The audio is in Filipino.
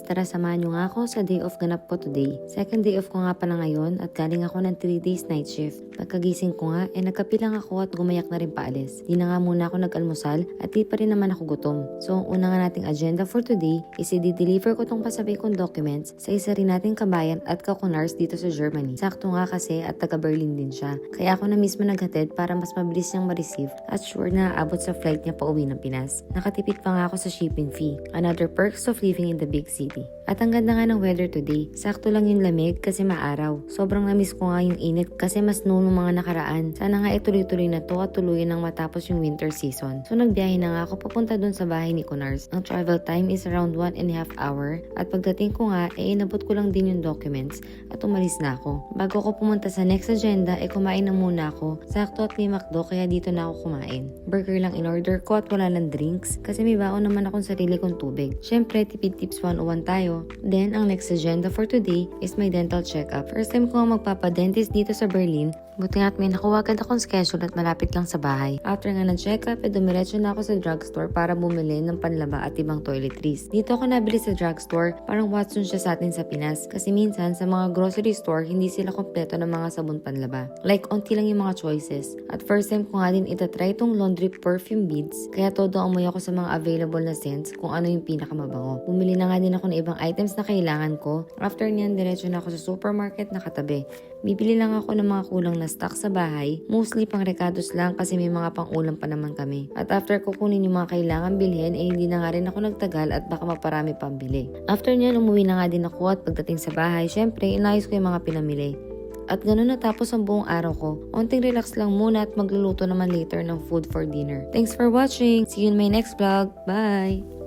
tara samahan nyo nga ako sa day off ganap ko today. Second day off ko nga pala ngayon at galing ako ng 3 days night shift. Pagkagising ko nga, nagkape lang ako at gumayak na rin paalis. Di na nga muna ako nag-almusal at di pa rin naman ako gutom. So, ang una nga nating agenda for today is i-deliver ko tong pasabay kong documents sa isa rin nating kabayan at kakunars dito sa Germany. Sakto nga kasi at taga-Berlin din siya. Kaya ako na mismo naghatid para mas mabilis niyang ma-receive at sure na aabot sa flight niya pa uwi ng Pinas. Nakatipid pa nga ako sa shipping fee. Another perks of living in the big city. At ang ganda nga ng weather today. Sakto lang yung lamig kasi maaraw. Sobrang namiss ko nga yung init kasi mas noon ng mga nakaraan. Sana nga ituloy-tuloy na to at tuluyan nang matapos yung winter season. So nagbiyahe na nga ako papunta dun sa bahay ni Kunars. Ang travel time is around 1.5 hour at pagdating ko nga inabot ko lang din yung documents at umalis na ako. Bago ko pumunta sa next agenda kumain na muna ako. Sakto at may McDo kaya dito na ako kumain. Burger lang in order ko at wala lang drinks kasi may baon naman akong sarili kong tubig. Syempre tipid tips 101 tayo. Then ang next agenda for today is my dental checkup. First time ko nga magpapadentist dito sa Berlin. Buti nga at may nakuha agad akong schedule at malapit lang sa bahay. After nga ng check-up, dumiretso na ako sa drugstore para bumili ng panlaba at ibang toiletries. Dito ako nabili sa drugstore, parang Watson siya sa atin sa Pinas. Kasi minsan sa mga grocery store, hindi sila kompleto ng mga sabon panlaba. Like, onti lang yung mga choices. At first time ko nga din itatry itong laundry perfume beads. Kaya todo amoy ako sa mga available na scents kung ano yung pinakamabango. Bumili na nga din ako ng ibang items na kailangan ko. After niyan, diretso na ako sa supermarket na katabi. Bibili lang ako ng mga kulang na stock sa bahay, mostly pang recados lang kasi may mga pang-ulam pa naman kami. At after kukunin yung mga kailangan bilhin, hindi na nga rin ako nagtagal at baka maparami pang bili. After nyan, umuwi na nga din ako at pagdating sa bahay, syempre, inayos ko yung mga pinamili. At ganun natapos ang buong araw ko. Onting relax lang muna at magluluto naman later ng food for dinner. Thanks for watching! See you in my next vlog! Bye!